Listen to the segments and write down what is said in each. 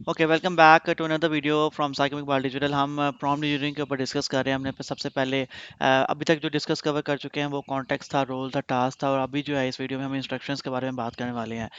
Okay, welcome back to another video from साइकोमिक बाल digital. हम प्रॉम्प्ट इंजीनियरिंग के ऊपर डिस्कस कर रहे हैं। हमने सबसे पहले अभी तक जो डिस्कस कवर कर चुके हैं वो कॉन्टेक्स्ट था, रोल था, टास्क था, और अभी जो है इस वीडियो में हम इंस्ट्रक्शंस के बारे में बात करने वाले हैं।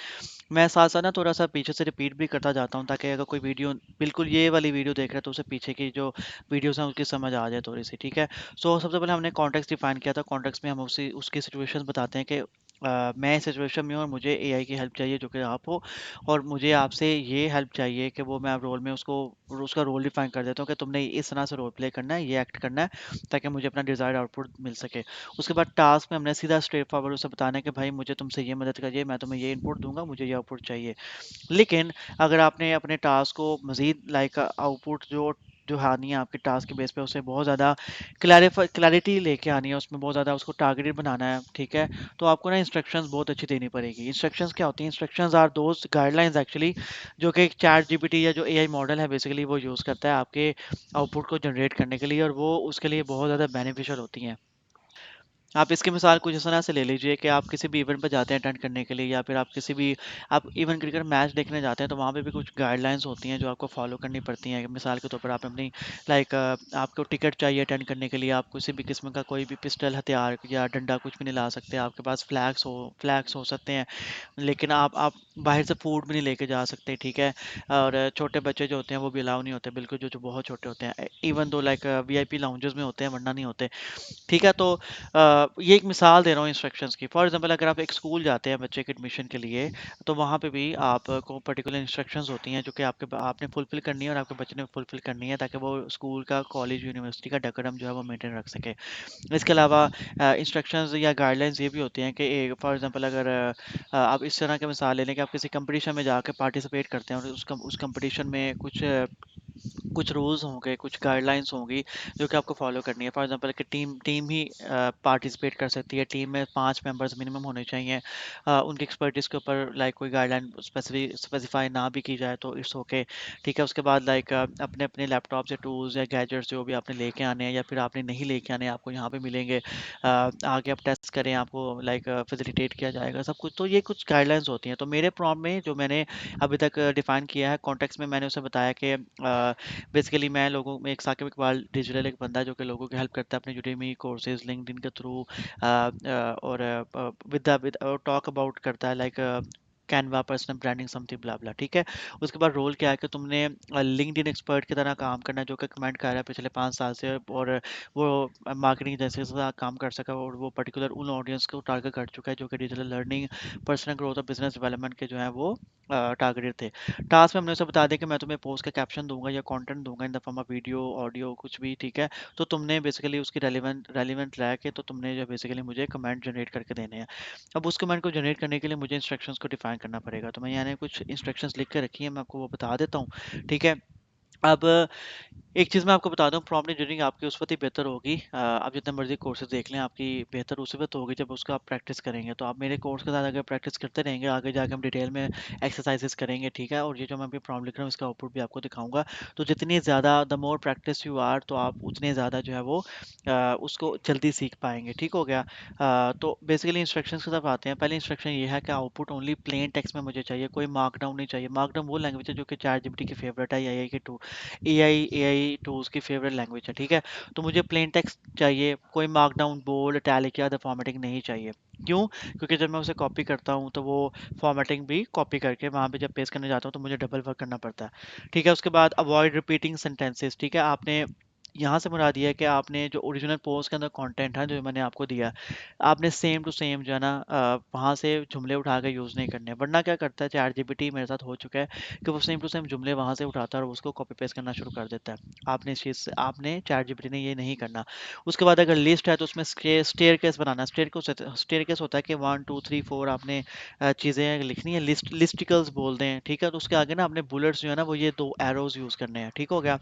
मैं साथ साथ ना थोड़ा सा पीछे से रिपीट भी करता जाता हूँ, ताकि अगर कोई वीडियो बिल्कुल ये वाली वीडियो देख रहा है तो उसे पीछे की जो वीडियोस हैं उसकी समझ आ जाए थोड़ी सी, ठीक है। सो सबसे पहले हमने कॉन्टेक्स्ट डिफाइन किया था। कॉन्टेक्स्ट में हम उसी उसकी सिचुएशंस बताते हैं कि मैं सिचुएशन में हूँ और मुझे एआई की हेल्प चाहिए जो कि आप हो, और मुझे आपसे ये हेल्प चाहिए कि वो मैं रोल में उसको उसका रोल डिफाइन कर देता हूँ कि तुमने इस तरह से रोल प्ले करना है, ये एक्ट करना है, ताकि मुझे अपना डिजायर्ड आउटपुट मिल सके। उसके बाद टास्क में हमने सीधा स्ट्रेट फॉरवर्ड उसे बताना है कि भाई मुझे तुमसे ये मदद चाहिए, मैं तुम्हें ये इनपुट दूंगा, मुझे ये आउटपुट चाहिए। लेकिन अगर आपने अपने टास्क को मजीद लाइक आउटपुट जो जो आनी है आपके टास्क के बेस पे, उसे बहुत ज़्यादा क्लैरिटी लेके आनी है, उसमें बहुत ज़्यादा उसको टारगेटेड बनाना है, ठीक है। तो आपको ना इंस्ट्रक्शंस बहुत अच्छी देनी पड़ेगी। इंस्ट्रक्शंस क्या होती हैं? इंस्ट्रक्शंस आर दोस्त गाइडलाइंस एक्चुअली, जो कि चैट जीपीटी या जो एआई मॉडल है बेसिकली वो यूज़ करता है आपके आउटपुट को जनरेट करने के लिए, और वो उसके लिए बहुत ज़्यादा बेनिफिशियल होती हैं। आप इसकी मिसाल कुछ इस तरह से ले लीजिए कि आप किसी भी इवेंट पर जाते हैं अटेंड करने के लिए, या फिर आप किसी भी आप इवन क्रिकेट मैच देखने जाते हैं, तो वहाँ पे भी कुछ गाइडलाइंस होती हैं जो आपको फॉलो करनी पड़ती हैं। मिसाल के तौर पर आप अपनी लाइक आपको टिकट चाहिए अटेंड करने के लिए, आप किसी भी किस्म का कोई भी पिस्टल, हथियार या डंडा कुछ भी नहीं ला सकते। आपके पास फ्लैग्स हो सकते हैं, लेकिन आप बाहर से फूड भी नहीं लेके जा सकते, ठीक है। और छोटे बच्चे जो होते हैं वो भी अलाउ नहीं होते बिल्कुल, जो जो बहुत छोटे होते हैं, even though like VIP lounges में होते हैं, वरना नहीं होते, ठीक है। तो ये एक मिसाल दे रहा हूँ इंस्ट्रक्शंस की। फॉर एग्जांपल अगर आप एक स्कूल जाते हैं बच्चे के एडमिशन के लिए, तो वहाँ पे भी आपको पर्टिकुलर इंस्ट्रक्शंस होती हैं जो कि आपने फुलफिल करनी है और आपके बच्चे ने फुलफिल करनी है, ताकि वो स्कूल का, कॉलेज, यूनिवर्सिटी का डेकोरम जो है वो मेंटेन रख सके। इसके अलावा इंस्ट्रक्शंस या गाइडलाइंस ये भी होती हैं कि फॉर एग्जांपल अगर आप इस तरह की मिसाल ले लें कि आप किसी कंपटीशन में जाकर पार्टिसिपेट करते हैं, और उस कंपटीशन में कुछ रूल्स होंगे, कुछ गाइडलाइंस होंगी जो कि आपको फॉलो करनी है। फॉर एग्जांपल कि टीम टीम ही पार्टिसिपेट कर सकती है, टीम में 5 मेंबर्स मिनिमम होने चाहिए। उनकी एक्सपर्टीज के ऊपर लाइक कोई गाइडलाइन स्पेसिफाई ना भी की जाए तो इट्स ओके, ठीक है। उसके बाद लाइक अपने अपने लैपटॉप से टूल्स या गैजेट्स जो भी आपने लेके आने हैं या फिर आपने नहीं लेके आने, आपको यहाँ पे मिलेंगे। आगे आप टेस्ट करें, आपको लाइक फैसिलिटेट किया जाएगा सब कुछ। तो ये कुछ गाइडलाइंस होती हैं। तो मेरे प्रॉम्प्ट में जो मैंने अभी तक डिफाइन किया है कॉन्टेक्स्ट में, मैंने उसे बताया कि बेसिकली मैं लोगों में एक साकिब इकबाल डिजिटल एक बंदा है जो कि लोगों की हेल्प करता है अपने यूडेमी कोर्सेज, लिंक्डइन के थ्रू, और विद टॉक अबाउट करता है like Canva, personal branding, something blah blah, ठीक है। उसके बाद रोल क्या है कि तुमने लिंक्डइन एक्सपर्ट की तरह काम करना है, जो कि कमेंट कर रहा है पिछले 5 साल से, और वो मार्केटिंग जैसे काम कर सका, और वो पर्टिकुलर उन ऑडियंस को टारगेट कर चुका है जो कि डिजिटल लर्निंग, पर्सनल ग्रोथ और बिजनेस डेवलपमेंट के जो है वो टारगेटेड थे। टास्क में हमने उसे बता दिया कि मैं तुम्हें पोस्ट का कैप्शन दूंगा या कंटेंट दूंगा in the form of video, audio, कुछ भी, ठीक है। तो तुमने बेसिकली उसकी रेलिवेंट रह के तो तुमने जो बेसिकली मुझे कमेंट जनरेट करके देने हैं। अब उस कमेंट को जनरेट करने के लिए मुझे इंस्ट्रक्शंस को डिफाइन करना पड़ेगा। तो मैं यानी कुछ इंस्ट्रक्शंस लिख के रखी है, मैं आपको वो बता देता हूँ, ठीक है। अब एक चीज़ मैं आपको बता दूँ, प्रॉम्प्ट इंजीनियरिंग आपकी उस वक्त ही बेहतर होगी, आप जितने मर्जी कोर्सेज देख लें, आपकी बेहतर उसी वक्त होगी जब उसका आप प्रैक्टिस करेंगे। तो आप मेरे कोर्स के साथ अगर प्रैक्टिस करते रहेंगे, आगे जाके हम डिटेल में एक्सरसाइजेस करेंगे, ठीक है। और ये जो मैं अभी प्रॉम्प्ट लिख रहा हूँ इसका आउटपुट भी आपको दिखाऊंगा। तो जितनी ज़्यादा the more practice you are, तो आप उतने ज़्यादा जो है वो उसको जल्दी सीख पाएंगे, ठीक हो गया। तो बेसिकली इंस्ट्रक्शंस की तरफ आते हैं। पहले इंस्ट्रक्शन ये है कि आउटपुट ओनली प्लेन टेक्स्ट में मुझे चाहिए, कोई मार्कडाउन नहीं चाहिए। मार्कडाउन वो लैंग्वेज है जो कि चैट जीपीटी की फेवरेट है, या एआई के एआई टूल्स की फेवरेट लैंग्वेज है, ठीक है। तो मुझे प्लेन टेक्स्ट चाहिए, कोई मार्कडाउन, बोल्ड, इटैलिक या अदर फॉर्मेटिंग नहीं चाहिए। क्यों? क्योंकि जब मैं उसे कॉपी करता हूँ तो वो फॉर्मेटिंग भी कॉपी करके वहाँ पे जब पेस्ट करने जाता हूँ तो मुझे डबल वर्क करना पड़ता है, ठीक है। उसके बाद अवॉइड रिपीटिंग सेंटेंसेस, ठीक है। आपने यहाँ से मुराद ये है कि आपने जो ओरिजिनल पोस्ट के अंदर कंटेंट है जो मैंने आपको दिया, आपने सेम टू सेम जो है ना वहाँ से जुमले उठा के यूज़ नहीं करने। वरना क्या करता है चैट जीपीटी, मेरे साथ हो चुका है कि वो सेम टू सेम जुमले वहाँ से उठाता है और उसको कॉपी पेस्ट करना शुरू कर देता है। आपने इस चीज़ से आपने चैट जीपीटी ने ये नहीं करना। उसके बाद अगर लिस्ट है तो उसमें स्टेयर केस बनाना। स्टेयर केस होता है कि 1 2 3 4 आपने चीज़ें लिखनी है, लिस्टिकल्स बोलते हैं, ठीक है। तो उसके आगे ना आपने बुलेट्स जो है ना वो ये दो एरोज यूज़ करने हैं, ठीक हो गया।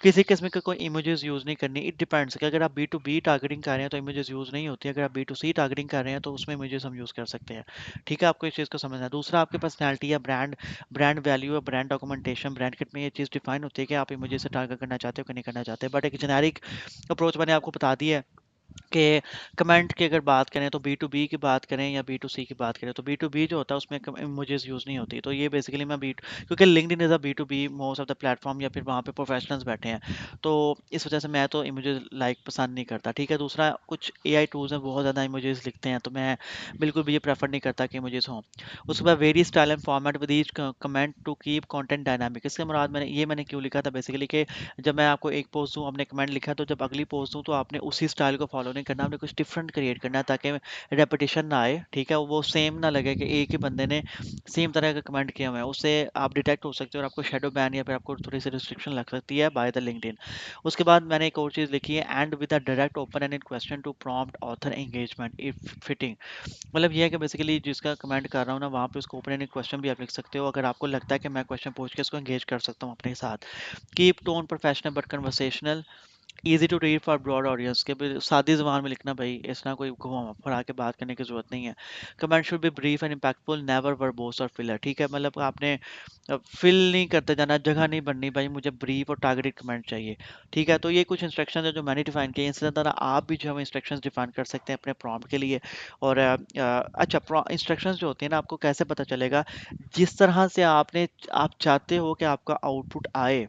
किसी किस्म के कोई इमेजेस यूज़ नहीं करनी। इट डिपेंड्स कि अगर आप बी टू बी टारगेटिंग कर रहे हैं तो इमेजेस यूज़ नहीं होती। अगर आप बी टू सी टारगेटिंग कर रहे हैं तो उसमें इमेजेस हम यूज़ कर सकते हैं, ठीक है। आपको इस चीज़ को समझना है। दूसरा, आपके पर्सनैलिटी या ब्रांड ब्रांड वैल्यू और ब्रांड डॉक्यूमेंटेशन, ब्रांड किट में ये चीज़ डिफाइन होती है कि आप इमेजेस से टारगेट करना चाहते हो कि नहीं करना चाहते। बट एक जेनेरिक अप्रोच मैंने आपको बता दी है कि कमेंट की अगर बात करें तो बी टू बी की बात करें या बी टू सी की बात करें, तो बी टू बी जो होता है उसमें इमोजेस यूज़ नहीं होती। तो ये बेसिकली मैं बी, क्योंकि LinkedIn is a B to B most of the platform, या फिर वहाँ पे प्रोफेशनल्स बैठे हैं, तो इस वजह से मैं तो इमोजेस लाइक पसंद नहीं करता। ठीक है, दूसरा कुछ एआई टूल्स हैं बहुत ज़्यादा इमोजेस लिखते हैं, तो मैं बिल्कुल भी ये प्रेफर नहीं करता कि इमोजेस हों। उसके बाद vary style and format with each comment to keep content dynamic. इसके मुराद मैंने क्यों लिखा था बेसिकली कि जब मैं आपको एक पोस्ट दूँ, आपने कमेंट लिखा, तो जब अगली पोस्ट दूँ तो आपने उसी स्टाइल को फॉलो नहीं करना, आपने कुछ डिफरेंट क्रिएट करना है ताकि रेपिटेशन ना आए। ठीक है, वो सेम ना लगे कि एक ही बंदे ने सेम तरह का कमेंट किया हुआ है, उससे आप डिटेक्ट हो सकते हो और आपको शेडो बैन या फिर आपको थोड़ी सी रिस्ट्रिक्शन लग सकती है बाय द लिंक्डइन। उसके बाद मैंने एक और चीज़ लिखी है, and with a direct open ended question to prompt author engagement if fitting. मतलब ये है कि बेसिकली जिसका कमेंट कर रहा हूँ ना, वहाँ पे उसको ओपन एंडेड क्वेश्चन भी आप लिख सकते हो, अगर आपको लगता है कि मैं क्वेश्चन पूछ के उसको एंगेज कर सकता हूँ अपने साथ। Keep tone professional but conversational, easy to read for broad audience के भी सादी ज़ुबान में लिखना भाई, इतना कोई घुमा फरा के बात करने की ज़रूरत नहीं है। Comment should be brief and impactful, never verbose और फिलर। ठीक है, मतलब आपने फिल नहीं करते जाना, जगह नहीं बननी भाई, मुझे ब्रीफ और टारगेटेड कमेंट चाहिए। ठीक है, तो ये कुछ इंस्ट्रक्शन है जो मैंने डिफाइन किए, इसी तरह आप भी जो है इंस्ट्रक्शंस डिफाइन कर सकते हैं अपने प्रॉम्प्ट के लिए। और अच्छा, इंस्ट्रक्शंस जो होती है ना, आपको कैसे पता चलेगा, जिस तरह से आप चाहते हो कि आपका आउटपुट आए,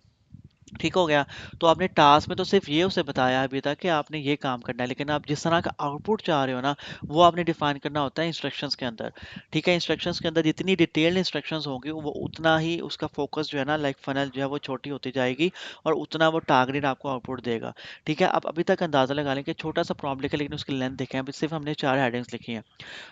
ठीक हो गया। तो आपने टास्क में तो सिर्फ ये उसे बताया अभी तक कि आपने ये काम करना है, लेकिन आप जिस तरह का आउटपुट चाह रहे हो ना, वो आपने डिफाइन करना होता है इंस्ट्रक्शंस के अंदर। ठीक है, इंस्ट्रक्शंस के अंदर जितनी डिटेल्ड इंस्ट्रक्शंस होंगी, वो उतना ही उसका फोकस जो है ना, लाइक फनल जो है वो छोटी होती जाएगी, और उतना वो टारगेट आपको आउटपुट देगा। ठीक है, आप अभी तक अंदाजा लगा लें कि छोटा सा प्रॉम्प्ट लिखा, लेकिन उसकी लेंथ देखें, अभी सिर्फ हमने 4 हेडिंग्स लिखी हैं।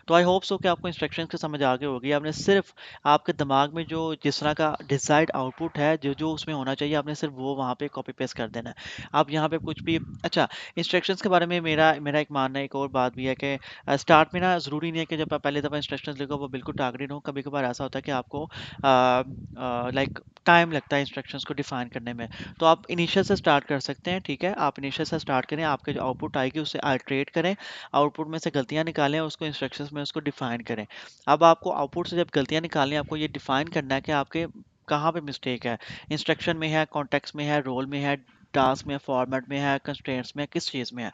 तो आई होप सो कि आपको इंस्ट्रक्शंस की समझ आ गई होगी। आपने सिर्फ आपके दिमाग में जो जिस तरह का डिजायर्ड आउटपुट है, जो जो उसमें होना चाहिए, आपने सिर्फ वो वहाँ पे कॉपी पेस्ट कर देना है। आप यहाँ पे कुछ भी अच्छा, इंस्ट्रक्शंस के बारे में मेरा मेरा एक मानना है, एक और बात भी है कि स्टार्ट में ना ज़रूरी नहीं है कि जब आप पहले दफ़ा इंस्ट्रक्शंस लिखो वो बिल्कुल टारगेटेड हो। कभी कभार ऐसा होता है कि आपको लाइक टाइम लगता है इंस्ट्रक्शंस को डिफाइन करने में, तो आप इनिशियल से स्टार्ट कर सकते हैं। ठीक है, आप इनिशियल से स्टार्ट करें, आपके जो आउटपुट आएगी उससे आइट्रेट करें, आउटपुट में से गलतियाँ निकालें, उसको इंस्ट्रक्शंस में उसको डिफाइन करें। अब आपको आउटपुट से जब गलतियाँ निकालनी है, आपको ये डिफाइन करना है कि आपके कहाँ पे मिस्टेक है, इंस्ट्रक्शन में है, कॉन्टेक्स्ट में है, रोल में है, टास्क में, फॉर्मेट में है, कंस्ट्रेंट्स में है, किस चीज़ में है।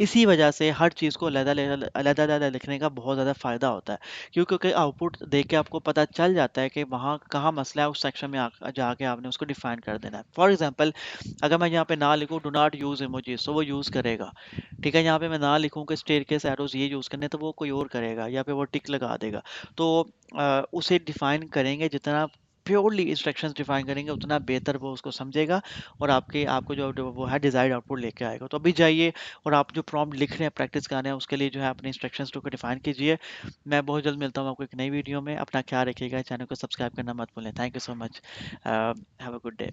इसी वजह से हर चीज़ को अलग-अलग लिखने का बहुत ज़्यादा फ़ायदा होता है। क्यों? क्योंकि आउटपुट देख के आपको पता चल जाता है कि वहाँ कहाँ मसला है, उस सेक्शन में जाके आपने उसको डिफाइन कर देना है। फॉर एग्ज़ाम्पल, अगर मैं यहाँ पे ना लिखूँ डू नॉट यूज़ इमोजीज़, तो वो यूज़ करेगा। ठीक है, यहाँ पे मैं ना लिखूँ कि स्टेयरकेस एरोज़ ये यूज़ करने हैं, तो वो कोई और करेगा, या फिर वो टिक लगा देगा। तो उसे डिफाइन करेंगे, जितना प्योरली इंस्ट्रक्शंस डिफाइन करेंगे, उतना बेहतर वो उसको समझेगा, और आपको जो वो है डिज़ायर्ड आउटपुट लेके आएगा। तो अभी जाइए और आप जो प्रॉम्प्ट लिख रहे हैं, प्रैक्टिस कर रहे हैं, उसके लिए जो है अपने इंस्ट्रक्शंस को डिफाइन कीजिए। मैं बहुत जल्द मिलता हूँ आपको एक नई वीडियो में। अपना ख्याल रखिएगा, चैनल को सब्सक्राइब करना मत भूलें। Thank you so much. Have a good day.